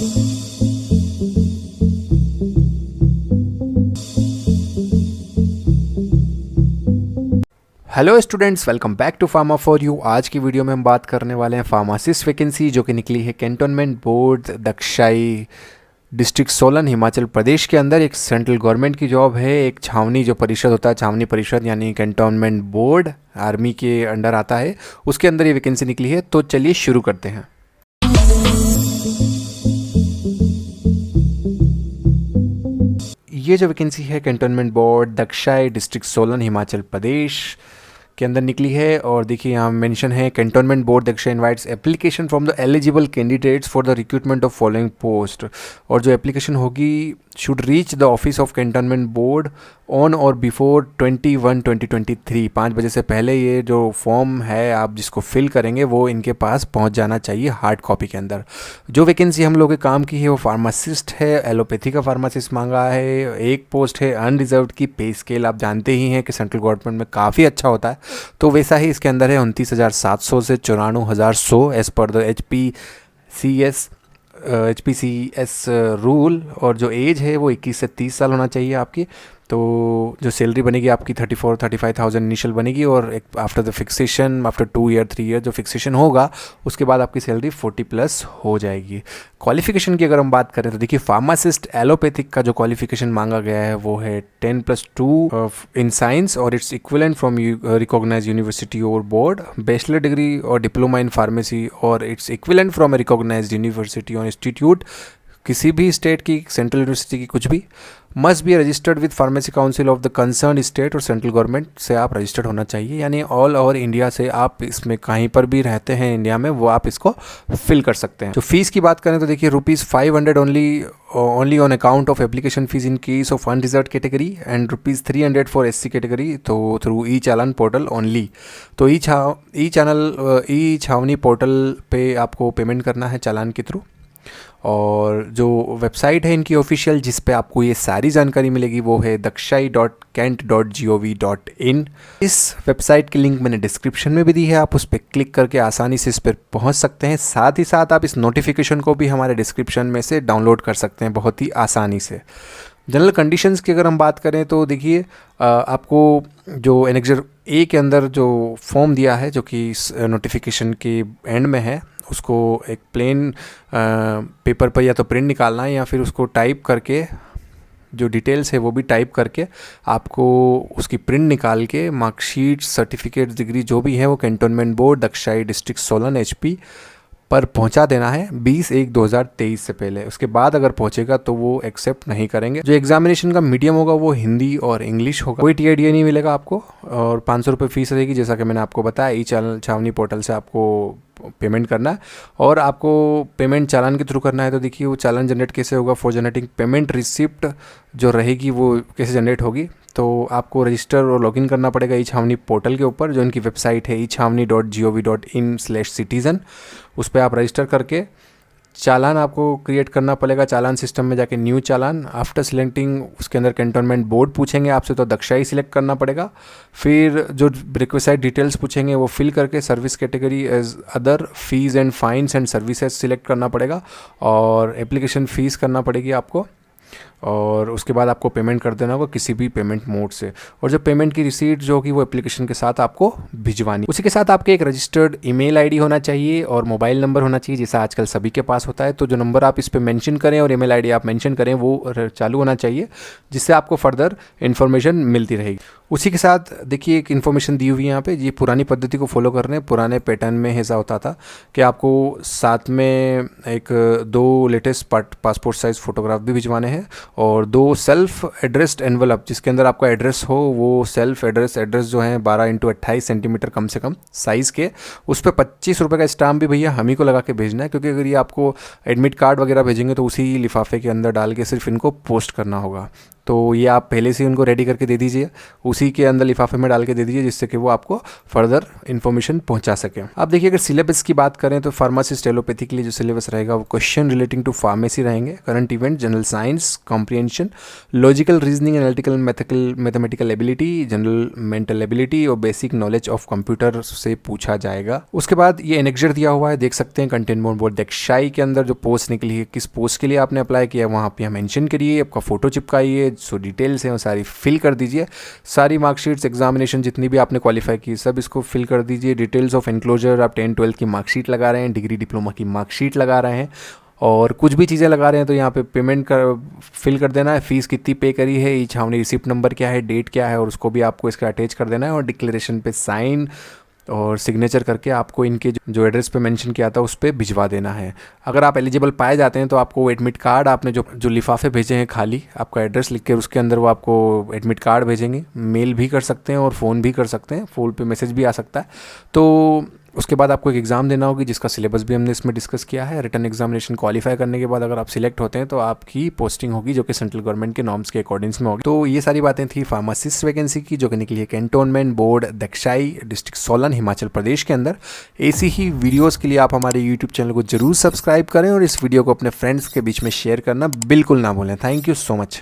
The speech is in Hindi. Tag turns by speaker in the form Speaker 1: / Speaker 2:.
Speaker 1: Hello students, welcome back to pharma for you. आज की वीडियो में हम बात करने वाले हैं फार्मासिस्ट वैकेंसी जो कि निकली है cantonment board Dagshai district Solan Himachal Pradesh के अंदर। एक सेंट्रल गवर्नमेंट की जॉब है। एक छावनी जो परिषद होता है, छावनी परिषद यानी कैंटोनमेंट बोर्ड आर्मी के अंडर आता है, उसके अंदर ये वैकेंसी निकली है। तो चलिए शुरू करते हैं। ये जो वैकेंसी है cantonment board Dagshai district Solan Himachal Pradesh के अंदर निकली है। और देखिए यहाँ मेंशन है, cantonment board Dagshai invites application from the eligible candidates for the recruitment of following post. और जो एप्लीकेशन होगी should reach the office of cantonment board on or before 21/2023। 5 बजे से पहले ये जो फॉर्म है आप जिसको फिल करेंगे वो इनके पास पहुंच जाना चाहिए हार्ड कॉपी के अंदर। जो वैकेंसी हम लोग के काम की है वो फार्मासिस्ट है, एलोपैथी का फार्मासिस्ट मांगा है। एक पोस्ट है अनरिजर्व्ड की। पे स्केल आप जानते ही हैं कि सेंट्रल गवर्नमेंट में काफ़ी अच्छा होता है, तो वैसा ही इसके अंदर है 29,700 से 94,100 as per the HPCS rule. और जो एज है वो 21 से 30 साल होना चाहिए आपकी। तो जो सैलरी बनेगी आपकी 34-35,000 इनिशियल बनेगी, और एक after the fixation, after 2 year 3 year जो फिक्सेशन होगा उसके बाद आपकी सैलरी 40+ हो जाएगी। क्वालिफिकेशन की अगर हम बात करें तो देखिए फार्मासिस्ट एलोपैथिक का जो क्वालिफिकेशन मांगा गया है वो है 10+2 इन साइंस और it's equivalent from recognise university और बोर्ड, बैचलर डिग्री और डिप्लोमा इन फार्मेसी और it's equivalent from recognise university और इंस्टीट्यूट, किसी भी स्टेट की, सेंट्रल यूनिवर्सिटी की, कुछ भी। Must be registered with pharmacy council of the concern state, और सेंट्रल गवर्नमेंट से आप रजिस्टर्ड होना चाहिए, यानी ऑल ओवर इंडिया से आप इसमें कहीं पर भी रहते हैं इंडिया में वो आप इसको फिल कर सकते हैं। तो फीस की बात करें तो देखिए ₹500 only on account of application fees in case of unreserved category and ₹300 for SC category, तो थ्रू ई चालान पोर्टल ओनली। तो ई छावनी पोर्टल पे आपको पेमेंट करना है चालान के थ्रू। और जो वेबसाइट है इनकी ऑफिशियल जिस पे आपको ये सारी जानकारी मिलेगी वो है daksai.kent.gov.in। इस वेबसाइट की लिंक मैंने डिस्क्रिप्शन में भी दी है, आप उस पर क्लिक करके आसानी से इस पर पहुंच सकते हैं। साथ ही साथ आप इस नोटिफिकेशन को भी हमारे डिस्क्रिप्शन में से डाउनलोड कर सकते हैं बहुत ही आसानी से। जनरल कंडीशंस की अगर हम बात करें तो देखिए आपको जो एनेक्जर ए के अंदर जो फॉर्म दिया है जो कि इस नोटिफिकेशन के एंड में है, उसको एक प्लेन पेपर पर या तो प्रिंट निकालना है या फिर उसको टाइप करके जो डिटेल्स है वो भी टाइप करके आपको उसकी प्रिंट निकाल के मार्कशीट, सर्टिफिकेट, डिग्री जो भी है वो cantonment board Dagshai district Solan HP पर पहुंचा देना है 20/1/2023 से पहले। उसके बाद अगर पहुंचेगा तो वो एक्सेप्ट नहीं करेंगे। जो एग्जामिनेशन का मीडियम होगा वो हिंदी और इंग्लिश होगा। कोई TIDA नहीं मिलेगा आपको, और 500 रुपये फीस रहेगी जैसा कि मैंने आपको बताया। ई छावनी पोर्टल से आपको पेमेंट करना है, और आपको पेमेंट चालान के थ्रू करना है। तो देखिए वो चालान जनरेट कैसे होगा, फॉर जनरेटिंग पेमेंट रिसिप्ट जो रहेगी वो कैसे जनरेट होगी। तो आपको रजिस्टर और लॉगिन करना पड़ेगा ई छावनी पोर्टल के ऊपर, जो इनकी वेबसाइट है eChavni.gov.in/citizen। उस पर आप रजिस्टर करके चालान आपको क्रिएट करना पड़ेगा। चालान सिस्टम में जाके न्यू चालान, आफ्टर सिलेक्टिंग उसके अंदर कैंटोनमेंट बोर्ड पूछेंगे आपसे तो दक्षाई सिलेक्ट करना पड़ेगा। फिर जो रिक्वेस्ट डिटेल्स पूछेंगे वो फिल करके service category as other fees and fines and services select करना पड़ेगा, और एप्लीकेशन फ़ीस करना पड़ेगी आपको। और उसके बाद आपको पेमेंट कर देना होगा किसी भी पेमेंट मोड से, और जो पेमेंट की रिसीट जो होगी वो एप्लीकेशन के साथ आपको भिजवानी। उसी के साथ आपके एक रजिस्टर्ड ईमेल आईडी होना चाहिए और मोबाइल नंबर होना चाहिए, जैसा आजकल सभी के पास होता है। तो जो नंबर आप इस पर मेंशन करें और ईमेल आईडी आप मेंशन करें वो चालू होना चाहिए, जिससे आपको फर्दर इन्फॉर्मेशन मिलती रहेगी। उसी के साथ देखिए एक इन्फॉर्मेशन दी हुई है यहाँ पे, ये पुरानी पद्धति को फॉलो कर रहे हैं। पुराने पैटर्न में ऐसा होता था कि आपको साथ में 2 लेटेस्ट पासपोर्ट साइज़ फ़ोटोग्राफ भी भिजवाने हैं, और 2 सेल्फ एड्रेस्ड एनवलप जिसके अंदर आपका एड्रेस हो, वो सेल्फ एड्रेस जो है 12x28 सेंटीमीटर कम से कम साइज़ के, उस पर 25 रुपये का स्टाम्प भी भैया हम ही को लगा के भेजना है, क्योंकि अगर ये आपको एडमिट कार्ड वगैरह भेजेंगे तो उसी लिफाफे के अंदर डाल के सिर्फ इनको पोस्ट करना होगा। तो ये आप पहले से उनको रेडी करके दे दीजिए, उसी के अंदर लिफाफे में डाल के दे दीजिए, जिससे कि वो आपको फर्दर इन्फॉर्मेशन पहुंचा सके। अब देखिए, अगर सिलेबस की बात करें तो फार्मासिस्ट एलोपैथी के लिए जो सिलेबस रहेगा वो क्वेश्चन रिलेटिंग टू फार्मेसी रहेंगे, current event, general science, comprehension, logical reasoning, analytical mathematical ability, general mental ability और बेसिक नॉलेज ऑफ कंप्यूटर से पूछा जाएगा। उसके बाद ये एनेक्जर दिया हुआ है, देख सकते हैं, कंटेंट बोर्ड दक्षाई के अंदर जो पोस्ट निकली है, किस पोस्ट के लिए आपने अप्लाई किया है वहाँ पे मेंशन करिए, आपका फोटो चिपकाइए, सो डिटेल्स हैं वो सारी फिल कर दीजिए, सारी मार्कशीट्स, एग्जामिनेशन जितनी भी आपने क्वालिफाई की सब इसको फिल कर दीजिए। डिटेल्स ऑफ एनक्लोजर, आप 10-12 की मार्कशीट लगा रहे हैं, डिग्री डिप्लोमा की मार्कशीट लगा रहे हैं, और कुछ भी चीज़ें लगा रहे हैं तो यहाँ पे पेमेंट कर फिल कर देना है, फीस कितनी पे करी है, ईच हमने रिसिप्ट नंबर क्या है, डेट क्या है, और उसको भी आपको इसका अटैच कर देना है, और डिक्लेरेशन पे साइन और सिग्नेचर करके आपको इनके जो एड्रेस पे मेंशन किया था उस पर भिजवा देना है। अगर आप एलिजिबल पाए जाते हैं तो आपको एडमिट कार्ड, आपने जो लिफाफे भेजे हैं खाली, आपका एड्रेस लिख के उसके अंदर वो आपको एडमिट कार्ड भेजेंगे। मेल भी कर सकते हैं और फ़ोन भी कर सकते हैं, फ़ोन पे मैसेज भी आ सकता है। तो उसके बाद आपको एक एग्ज़ाम देना होगी जिसका सिलेबस भी हमने इसमें डिस्कस किया है। रिटन एग्जामिनेशन क्वालिफाई करने के बाद अगर आप सिलेक्ट होते हैं तो आपकी पोस्टिंग होगी जो कि सेंट्रल गवर्नमेंट के नॉर्म्स के अकॉर्डिंग्स में होगी। तो ये सारी बातें थी फार्मासिस्ट वैकेंसी की, जो कि निकली है cantonment board Dagshai, district Solan, Himachal Pradesh के अंदर। ऐसी ही वीडियोज़ के लिए आप हमारे यूट्यूब चैनल को जरूर सब्सक्राइब करें और इस वीडियो को अपने फ्रेंड्स के बीच में शेयर करना बिल्कुल ना भूलें। Thank you so much.